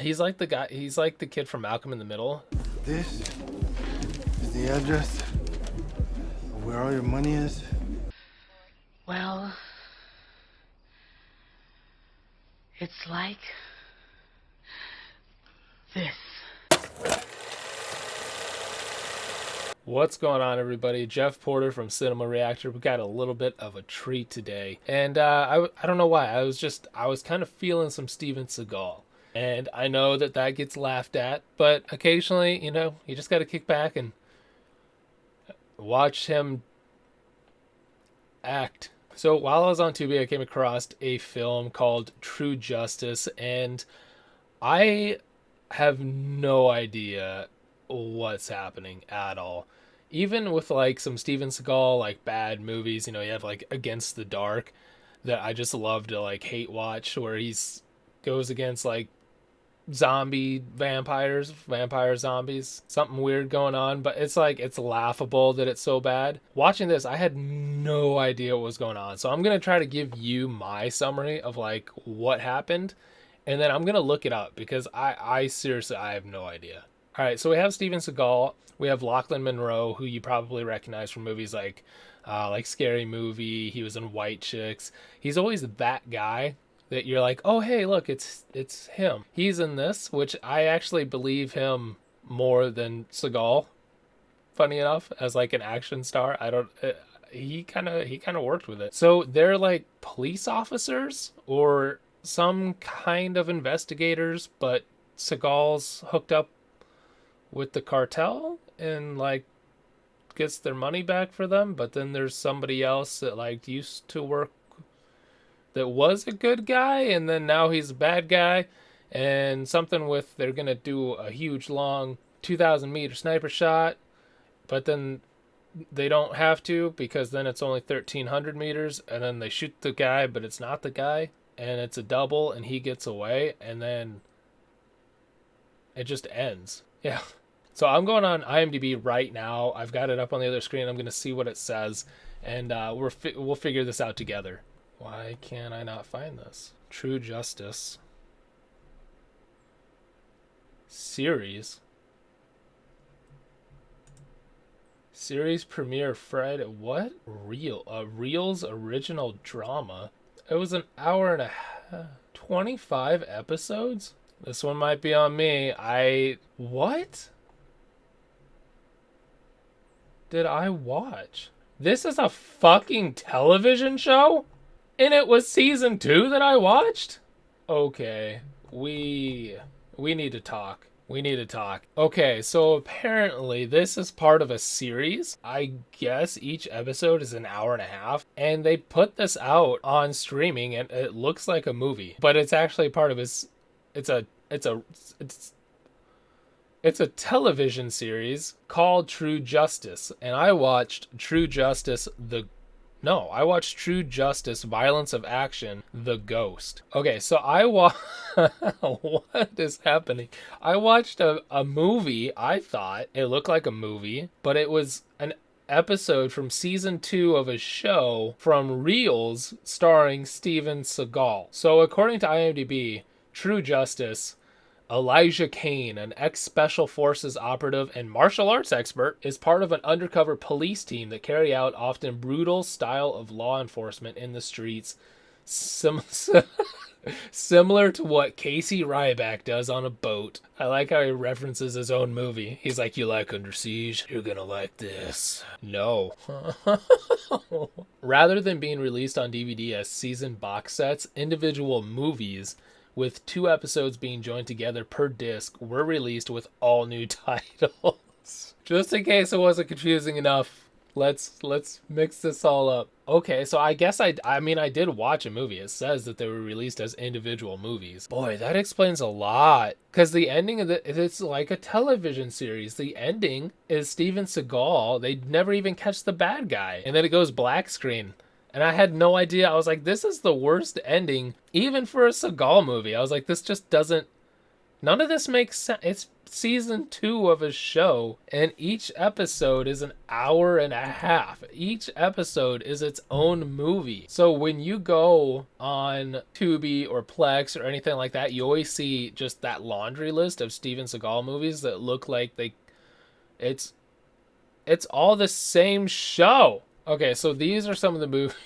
He's like the guy. He's like the kid from Malcolm in the Middle. This is the address of where all your money is? Well, it's like this. What's going on, everybody? Jeff Porter from Cinema Reactor. We got a little bit of a treat today, and I don't know why. I was kind of feeling some Steven Seagal, and I know that gets laughed at, but occasionally, you just got to kick back and watch him act. So while I was on Tubi, I came across a film called True Justice, and I have no idea what's happening at all. Even with like some Steven Seagal like bad movies, you have like Against the Dark that I just love to like hate watch, where he's goes against like vampire zombies, something weird going on, but it's like it's laughable that it's so bad. Watching this, I had no idea what was going on. So I'm going to try to give you my summary of like what happened, and then I'm going to look it up because I seriously I have no idea. All right, so we have Steven Seagal, we have Lachlan Monroe, who you probably recognize from movies like Scary Movie. He was in White Chicks. He's always that guy that you're like, oh hey, look, it's him. He's in this, which I actually believe him more than Seagal. Funny enough, as like an action star, I don't. He kind of worked with it. So they're like police officers or some kind of investigators, but Seagal's hooked up with the cartel and like gets their money back for them, but then there's somebody else that like used to work that was a good guy and then now he's a bad guy, and something with they're gonna do a huge long 2,000-meter sniper shot, but then they don't have to because then it's only 1,300 meters, and then they shoot the guy but it's not the guy and it's a double and he gets away, and then it just ends. Yeah. So I'm going on IMDb right now. I've got it up on the other screen. I'm going to see what it says, and we'll figure this out together. Why can't I not find this? True Justice series premiere Friday. What? Reels original drama. It was an hour and a half. 25 episodes. This one might be on me. What did I watch? This is a fucking television show? And it was season 2 that I watched? Okay, we need to talk. We need to talk. Okay, so apparently this is part of a series. I guess each episode is an hour and a half, and they put this out on streaming, and it looks like a movie, but it's actually part of his. It's a television series called True Justice, and I watched True Justice I watched True Justice Violence of Action The Ghost. Okay, so what is happening? I watched a movie. I thought it looked like a movie, but it was an episode from season 2 of a show from Reels starring Steven Seagal. So according to IMDb, True Justice, Elijah Kane, an ex-Special Forces operative and martial arts expert, is part of an undercover police team that carry out often brutal style of law enforcement in the streets, similar to what Casey Ryback does on a boat. I like how he references his own movie. He's like, you like Under Siege? You're gonna like this. No. Rather than being released on DVD as season box sets, individual movies with 2 episodes being joined together per disc were released with all new titles. Just in case it wasn't confusing enough, let's mix this all up. Okay, so I guess I did watch a movie. It says that they were released as individual movies. Boy, that explains a lot. Because the ending of it's like a television series. The ending is Steven Seagal. They never even catch the bad guy. And then it goes black screen. And I had no idea. I was like, this is the worst ending, even for a Seagal movie. I was like, this just doesn't None of this makes sense. It's season 2 of a show, and each episode is an hour and a half. Each episode is its own movie. So when you go on Tubi or Plex or anything like that, you always see just that laundry list of Steven Seagal movies that look like it's it's all the same show. Okay, so these are some of the movies.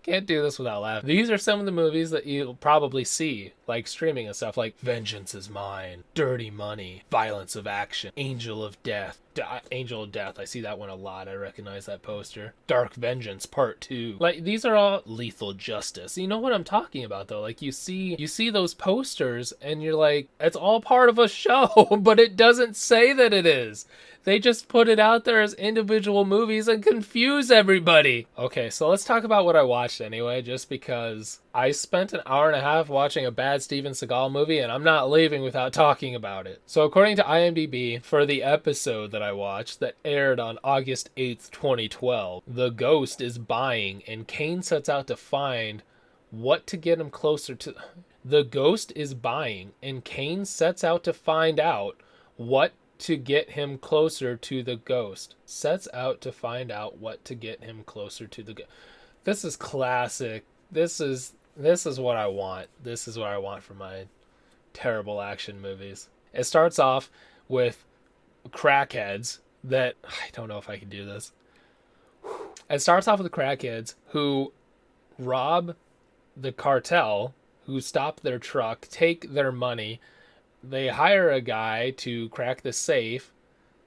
Can't do this without laughing. These are some of the movies that you'll probably see, like streaming and stuff, like Vengeance is Mine, Dirty Money, Violence of Action, Angel of Death. Angel of Death, I see that one a lot. I recognize that poster. Dark Vengeance Part 2. Like, these are all Lethal Justice. You know what I'm talking about, though? Like, you see those posters, and you're like, it's all part of a show, but it doesn't say that it is. They just put it out there as individual movies and confuse everybody. Okay, so let's talk about what I watched anyway, just because I spent an hour and a half watching a bad Steven Seagal movie, and I'm not leaving without talking about it. So according to IMDb, for the episode that I watched that aired on August 8th, 2012, the ghost is buying, and Kane sets out to find what to get him closer to... The ghost is buying, and Kane sets out to find out what to get him closer to the ghost. Sets out to find out what to get him closer to the ghost. This is classic. This is what I want. This is what I want from my terrible action movies. It starts off with crackheads that... I don't know if I can do this. It starts off with crackheads who rob the cartel, who stop their truck, take their money. They hire a guy to crack the safe.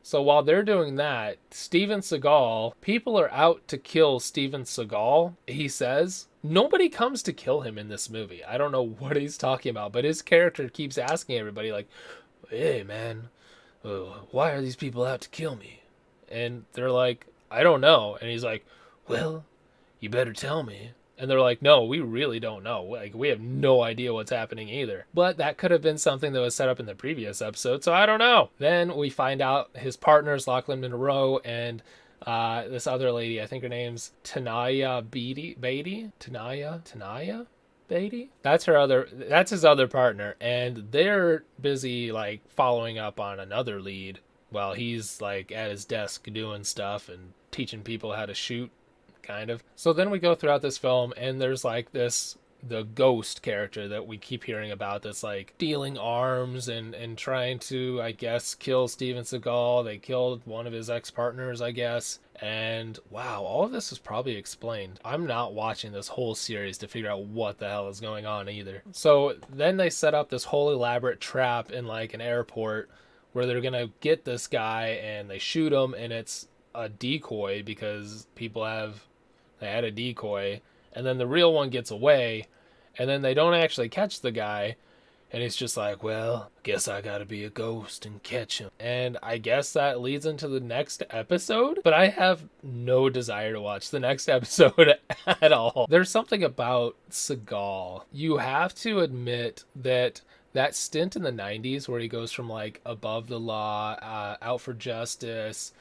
So while they're doing that, Steven Seagal, people are out to kill Steven Seagal, he says. Nobody comes to kill him in this movie. I don't know what he's talking about, but his character keeps asking everybody, like, hey, man, why are these people out to kill me? And they're like, I don't know. And he's like, well, you better tell me. And they're like, no, we really don't know. Like, we have no idea what's happening either. But that could have been something that was set up in the previous episode, so I don't know. Then we find out his partners, Lachlan Monroe, and this other lady, I think her name's Tanaya Beatty? Tanaya Beatty? That's his other partner, and they're busy, like, following up on another lead while he's, like, at his desk doing stuff and teaching people how to shoot. Kind of. So then we go throughout this film, and there's like the ghost character that we keep hearing about that's like dealing arms and trying to, I guess, kill Steven Seagal. They killed one of his ex-partners, I guess. And wow, all of this is probably explained. I'm not watching this whole series to figure out what the hell is going on either. So then they set up this whole elaborate trap in like an airport where they're gonna get this guy, and they shoot him, and it's a decoy because they had a decoy, and then the real one gets away, and then they don't actually catch the guy, and he's just like, well, guess I gotta be a ghost and catch him. And I guess that leads into the next episode, but I have no desire to watch the next episode at all. There's something about Seagal. You have to admit that stint in the 90s where he goes from like Above the Law, Out for Justice,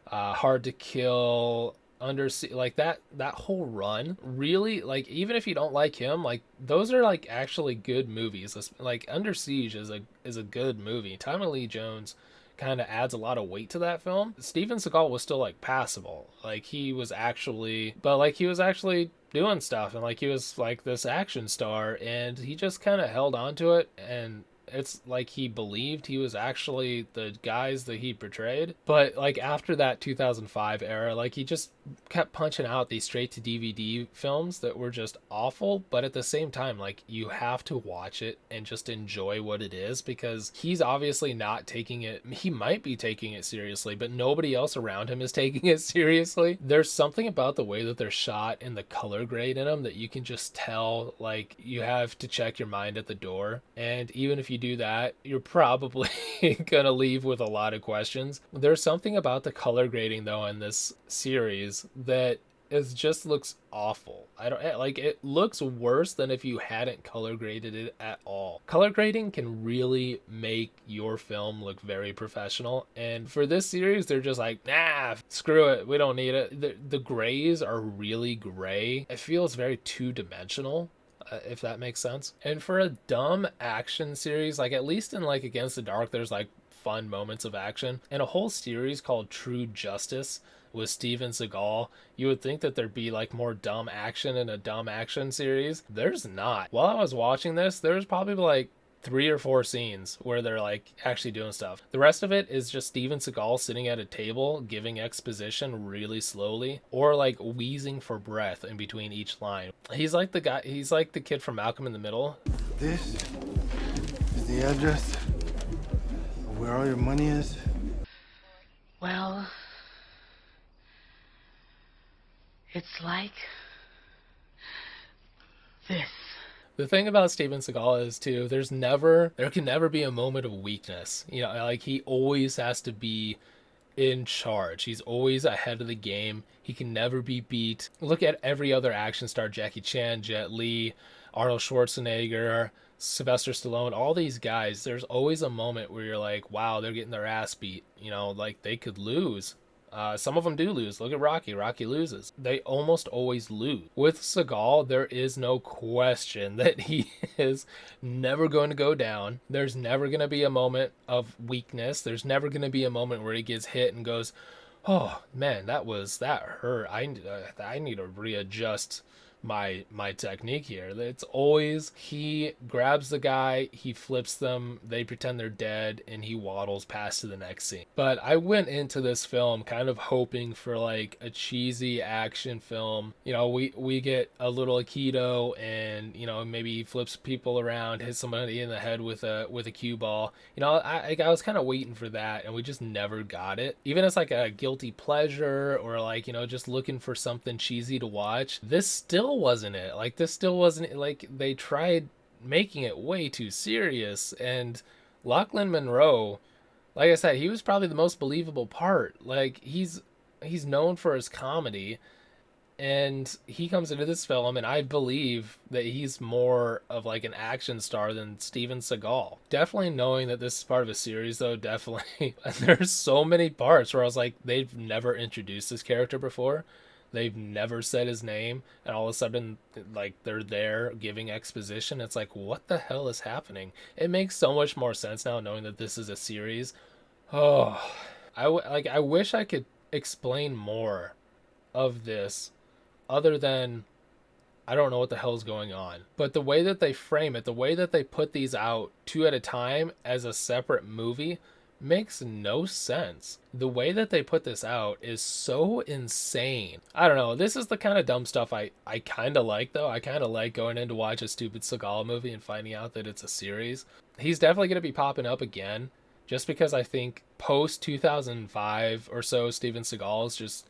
Hard to Kill, Under Siege, like that whole run, really, like, even if you don't like him, like, those are like actually good movies. Like Under Siege is a good movie. Tommy Lee Jones kind of adds a lot of weight to that film. Steven Seagal was still like passable. Like he was actually doing stuff, and like he was like this action star, and he just kind of held on to it, and it's like he believed he was actually the guys that he portrayed. But like after that 2005 era, like he just kept punching out these straight to DVD films that were just awful. But at the same time, like, you have to watch it and just enjoy what it is, because he's obviously not taking it. He might be taking it seriously, but nobody else around him is taking it seriously. There's something about the way that they're shot and the color grade in them that you can just tell, like, you have to check your mind at the door. And even if you do that, you're probably gonna leave with a lot of questions. There's something about the color grading though in this series that it just looks awful. I don't like it. Looks worse than if you hadn't color graded it at all. Color grading can really make your film look very professional, and for this series they're just like, nah, screw it, we don't need it. The grays are really gray. It feels very two-dimensional. if that makes sense. And for a dumb action series, like at least in like Against the Dark, there's like fun moments of action. And a whole series called True Justice with Steven Seagal, you would think that there'd be like more dumb action in a dumb action series. There's not. While I was watching this, there's probably like 3 or 4 scenes where they're like actually doing stuff. The rest of it is just Steven Seagal sitting at a table giving exposition really slowly or like wheezing for breath in between each line. He's like the kid from Malcolm in the Middle. This is the address of where all your money is? Well, it's like this. The thing about Steven Seagal is too, there can never be a moment of weakness. You know, like he always has to be in charge. He's always ahead of the game. He can never be beat. Look at every other action star, Jackie Chan, Jet Li, Arnold Schwarzenegger, Sylvester Stallone, all these guys. There's always a moment where you're like, wow, they're getting their ass beat. You know, like they could lose. Some of them do lose. Look at Rocky. Rocky loses. They almost always lose. With Seagal, there is no question that he is never going to go down. There's never going to be a moment of weakness. There's never going to be a moment where he gets hit and goes, oh, man, that hurt. I need to readjust my technique here. It's always he grabs the guy, he flips them, they pretend they're dead, and he waddles past to the next scene. But I went into this film kind of hoping for like a cheesy action film. You know, we get a little Aikido, and you know, maybe he flips people around, hits somebody in the head with a cue ball. You know, I was kind of waiting for that, and we just never got it. Even as like a guilty pleasure, or like, you know, just looking for something cheesy to watch, this still wasn't it. Like this still wasn't, like they tried making it way too serious. And Lachlan Monroe, like I said, he was probably the most believable part. Like he's known for his comedy, and he comes into this film and I believe that he's more of like an action star than Steven Seagal. Definitely knowing that this is part of a series though, definitely there's so many parts where I was like, they've never introduced this character before. They've never said his name, and all of a sudden, like, they're there giving exposition. It's like, what the hell is happening? It makes so much more sense now knowing that this is a series. Oh, I wish I could explain more of this other than I don't know what the hell's going on. But the way that they frame it, the way that they put these out 2 at a time as a separate movie makes no sense. The way that they put this out is so insane. I don't know. This is the kind of dumb stuff I kind of like, though. I kind of like going in to watch a stupid Seagal movie and finding out that it's a series. He's definitely going to be popping up again, just because I think post 2005 or so, Steven Seagal is just,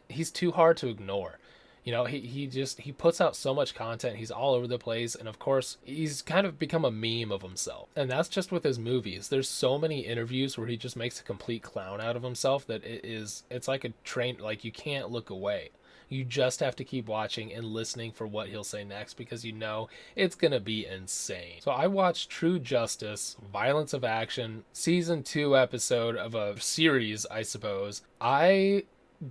he's too hard to ignore. You know, he puts out so much content. He's all over the place. And of course, he's kind of become a meme of himself. And that's just with his movies. There's so many interviews where he just makes a complete clown out of himself that it's like a train, like you can't look away. You just have to keep watching and listening for what he'll say next, because you know it's going to be insane. So I watched True Justice, Violence of Action, season 2 episode of a series, I suppose. I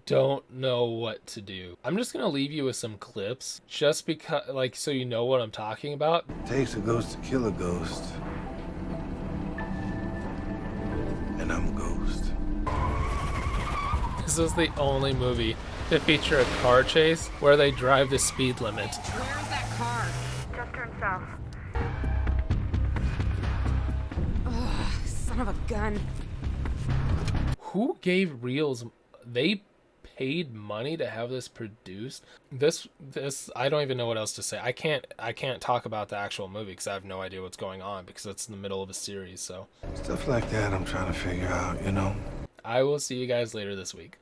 don't know what to do. I'm just gonna leave you with some clips just because, like, so you know what I'm talking about. It takes a ghost to kill a ghost. And I'm a ghost. This is the only movie to feature a car chase where they drive the speed limit. Where is that car? Just turned south. Ugh, son of a gun. Who gave Reels? They paid money to have this produced. This I don't even know what else to say. I can't talk about the actual movie because I have no idea what's going on, because it's in the middle of a series. So Stuff like that I'm trying to figure out, you know? I will see you guys later this week.